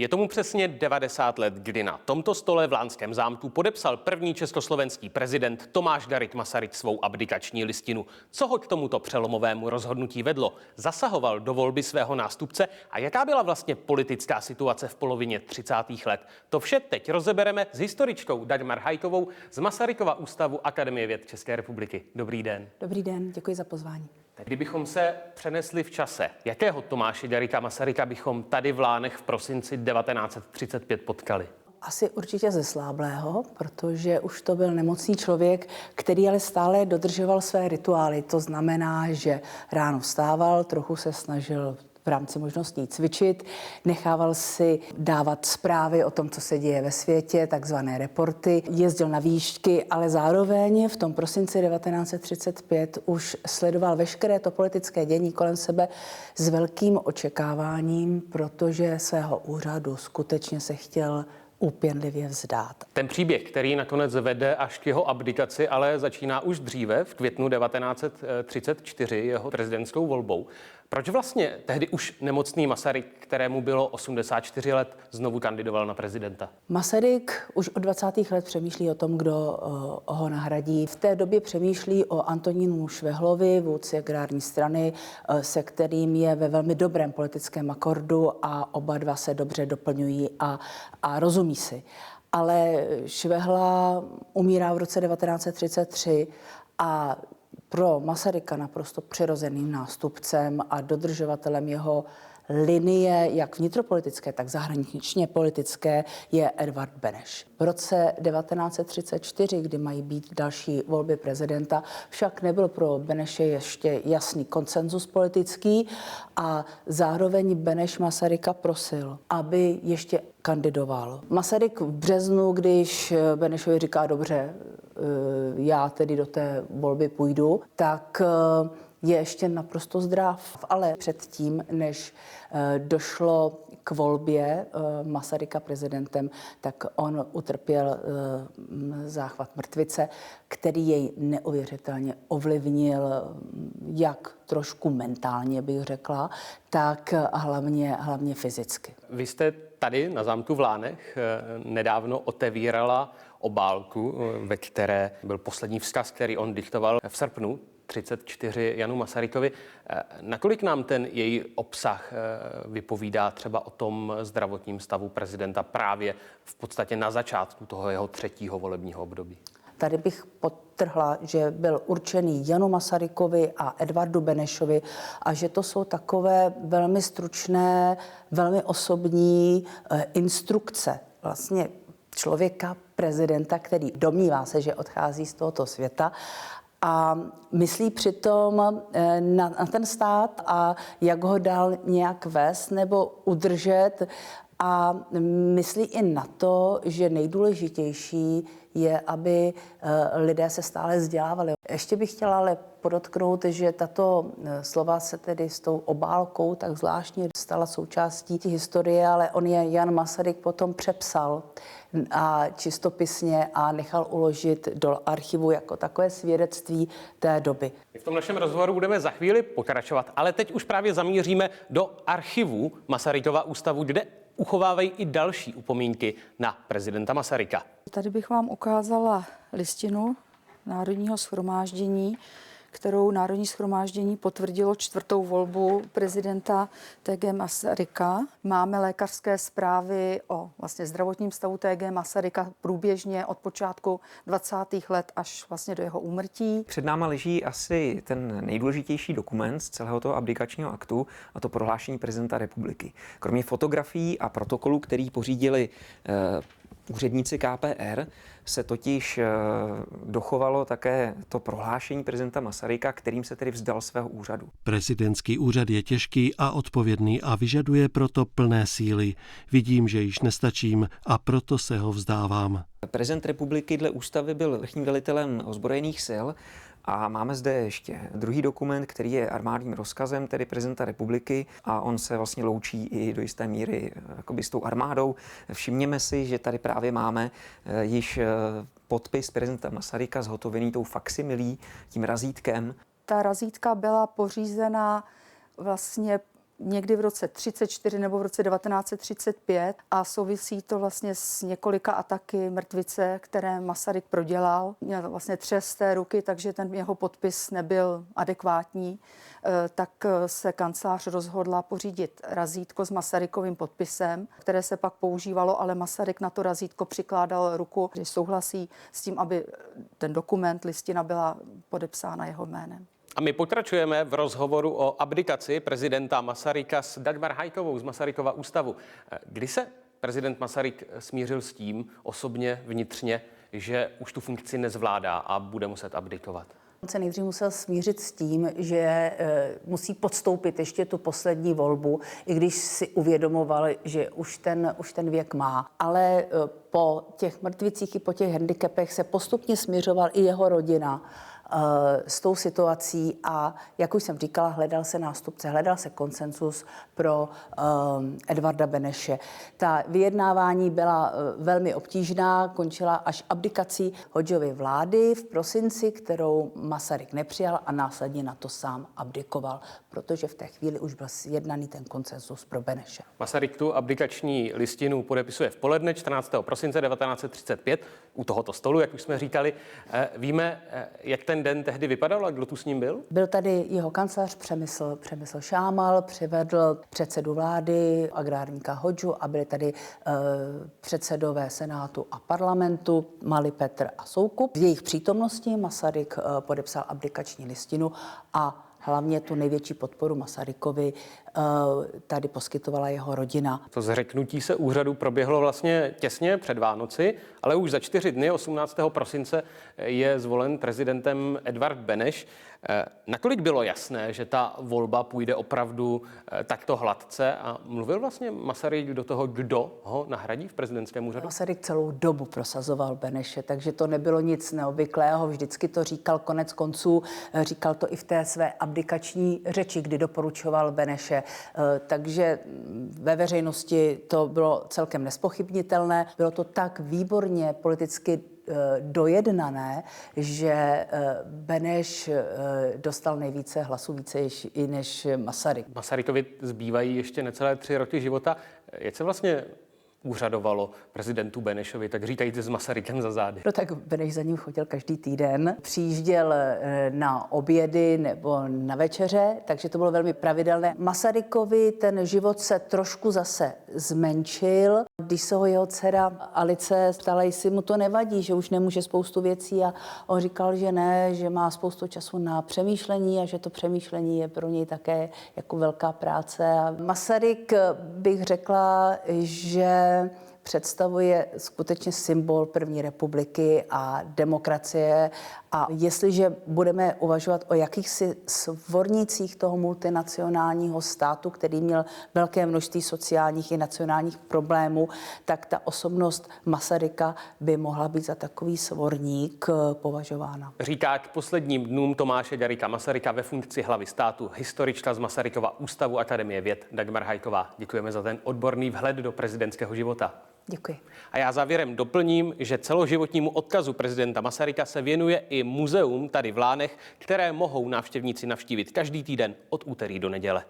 Je tomu přesně 90 let, kdy na tomto stole v Lánském zámku podepsal první československý prezident Tomáš Garrigue Masaryk svou abdikační listinu. Co ho k tomuto přelomovému rozhodnutí vedlo? Zasahoval do volby svého nástupce a jaká byla vlastně politická situace v polovině 30. let? To vše teď rozebereme s historičkou Dagmar Hajkovou z Masarykova ústavu Akademie věd České republiky. Dobrý den. Dobrý den, děkuji za pozvání. Kdybychom se přenesli v čase, jakého Tomáše Garrigua Masaryka bychom tady v Lánech v prosinci 1935 potkali? Asi určitě zesláblého, protože už to byl nemocný člověk, který ale stále dodržoval své rituály. To znamená, že ráno vstával, trochu se snažil v rámci možností cvičit, nechával si dávat zprávy o tom, co se děje ve světě, takzvané reporty, jezdil na výšky, ale zároveň v tom prosinci 1935 už sledoval veškeré to politické dění kolem sebe s velkým očekáváním, protože svého úřadu skutečně se chtěl úpěnlivě vzdát. Ten příběh, který nakonec vede až k jeho abdikaci, ale začíná už dříve, v květnu 1934, jeho prezidentskou volbou. Proč vlastně tehdy už nemocný Masaryk, kterému bylo 84 let, znovu kandidoval na prezidenta? Masaryk už od 20. let přemýšlí o tom, kdo ho nahradí. V té době přemýšlí o Antonínu Švehlovi, vůdci agrární strany, se kterým je ve velmi dobrém politickém akordu a oba dva se dobře doplňují a rozumí si. Ale Švehla umírá v roce 1933 a pro Masaryka naprosto přirozeným nástupcem a dodržovatelem jeho linie, jak vnitropolitické, tak zahraničně politické, je Edvard Beneš. V roce 1934, kdy mají být další volby prezidenta, však nebyl pro Beneše ještě jasný konsenzus politický a zároveň Beneš Masaryka prosil, aby ještě kandidoval. Masaryk v březnu, když Benešovi říká, dobře, já tedy do té volby půjdu, tak je ještě naprosto zdrav. Ale předtím, než došlo k volbě Masaryka prezidentem, tak on utrpěl záchvat mrtvice, který jej neuvěřitelně ovlivnil, jak trošku mentálně bych řekla, tak hlavně fyzicky. Vy jste tady na zámku v Lánech nedávno otevírala obálku, ve které byl poslední vzkaz, který on diktoval v srpnu 1934 Janu Masarykovi. Nakolik nám ten její obsah vypovídá třeba o tom zdravotním stavu prezidenta právě v podstatě na začátku toho jeho třetího volebního období? Tady bych podtrhla, že byl určený Janu Masarykovi a Edvardu Benešovi a že to jsou takové velmi stručné, velmi osobní instrukce vlastně člověka, prezidenta, který domnívá se, že odchází z tohoto světa a myslí přitom na ten stát a jak ho dál nějak vést nebo udržet a myslí i na to, že nejdůležitější je, aby lidé se stále vzdělávali. Ještě bych chtěla ale podotknout, že tato slova se tedy s tou obálkou tak zvláštně stala součástí historie, ale on je Jan Masaryk potom přepsal a čistopisně a nechal uložit do archivu jako takové svědectví té doby. V tom našem rozhovoru budeme za chvíli pokračovat, ale teď už právě zamíříme do archivu Masarykova ústavu, kde uchovávají i další upomínky na prezidenta Masaryka. Tady bych vám ukázala listinu Národního shromáždění, kterou Národní shromáždění potvrdilo čtvrtou volbu prezidenta T.G. Masaryka. Máme lékařské zprávy o vlastně zdravotním stavu T.G. Masaryka průběžně od počátku 20. let až vlastně do jeho úmrtí. Před náma leží asi ten nejdůležitější dokument z celého toho abdikačního aktu, a to prohlášení prezidenta republiky. Kromě fotografií a protokolů, který pořídili úředníci KPR, se totiž dochovalo také to prohlášení prezidenta Masaryka, kterým se tedy vzdal svého úřadu. Prezidentský úřad je těžký a odpovědný a vyžaduje proto plné síly. Vidím, že již nestačím a proto se ho vzdávám. Prezident republiky dle ústavy byl vrchním velitelem ozbrojených sil. A máme zde ještě druhý dokument, který je armádním rozkazem, tedy prezidenta republiky, a on se vlastně loučí i do jisté míry jakoby s tou armádou. Všimněme si, že tady právě máme již podpis prezidenta Masaryka zhotovený tou faksimilí, tím razítkem. Ta razítka byla pořízena vlastně někdy v roce 34 nebo v roce 1935 a souvisí to vlastně s několika ataky mrtvice, které Masaryk prodělal. Měl vlastně třes z té ruky, takže ten jeho podpis nebyl adekvátní. Tak se kancelář rozhodla pořídit razítko s Masarykovým podpisem, které se pak používalo, ale Masaryk na to razítko přikládal ruku, že souhlasí s tím, aby ten dokument, listina byla podepsána jeho jménem. A my pokračujeme v rozhovoru o abdikaci prezidenta Masaryka s Dagmar Hajkovou z Masarykova ústavu. Kdy se prezident Masaryk smířil s tím osobně, vnitřně, že už tu funkci nezvládá a bude muset abdikovat? On se nejdřív musel smířit s tím, že musí podstoupit ještě tu poslední volbu, i když si uvědomoval, že už ten věk má. Ale po těch mrtvicích i po těch handicapech se postupně směřoval i jeho rodina s tou situací a, jak už jsem říkala, hledal se nástupce, hledal se konsenzus pro Edvarda Beneše. Ta vyjednávání byla velmi obtížná, končila až abdikací Hodžovy vlády v prosinci, kterou Masaryk nepřijal a následně na to sám abdikoval, protože v té chvíli už byl sjednaný ten konsenzus pro Beneše. Masaryk tu abdikační listinu podepisuje v poledne 14. prosince 1935 u tohoto stolu, jak už jsme říkali. Víme, jak ten den tehdy vypadal a kdo tu s ním byl? Byl tady jeho kancléř Přemysl Šámal, přivedl předsedu vlády, agrárníka Hodžu a byli tady předsedové Senátu a parlamentu, Malý Petr a Soukup. V jejich přítomnosti Masaryk podepsal abdikační listinu a hlavně tu největší podporu Masarykovi tady poskytovala jeho rodina. To zřeknutí se úřadu proběhlo vlastně těsně před Vánoci, ale už za 4 dny, 18. prosince, je zvolen prezidentem Edvard Beneš. Nakolik bylo jasné, že ta volba půjde opravdu takto hladce a mluvil vlastně Masaryk do toho, kdo ho nahradí v prezidentském úřadu? Masaryk celou dobu prosazoval Beneše, takže to nebylo nic neobvyklého, vždycky to říkal, konec konců, říkal to i v té své abdikační řeči, kdy doporučoval Beneše. Takže ve veřejnosti to bylo celkem nespochybnitelné. Bylo to tak výborně politicky dojednané, že Beneš dostal nejvíce hlasů, více i než Masaryk. Masarykovi zbývají ještě necelé 3 roky života. Jak se vlastně úřadovalo prezidentu Benešovi, tak říkajíc s Masarykem za zády? No tak Beneš za ním chodil každý týden. Přijížděl na obědy nebo na večeře, takže to bylo velmi pravidelné. Masarykovi ten život se trošku zase zmenšil. Když se ho jeho dcera Alice ptala, jestli mu to nevadí, že už nemůže spoustu věcí a on říkal, že ne, že má spoustu času na přemýšlení a že to přemýšlení je pro něj také jako velká práce. A Masaryk, bych řekla, že představuje skutečně symbol první republiky a demokracie. A jestliže budeme uvažovat o jakýchsi svornících toho multinacionálního státu, který měl velké množství sociálních i nacionálních problémů, tak ta osobnost Masaryka by mohla být za takový svorník považována. Říká k posledním dnům Tomáše Garrigua Masaryka ve funkci hlavy státu historička z Masarykova ústavu Akademie věd Dagmar Hajková. Děkujeme za ten odborný vhled do prezidentského života. Děkuji. A já závěrem doplním, že celoživotnímu odkazu prezidenta Masaryka se věnuje i muzeum tady v Lánech, které mohou návštěvníci navštívit každý týden od úterý do neděle.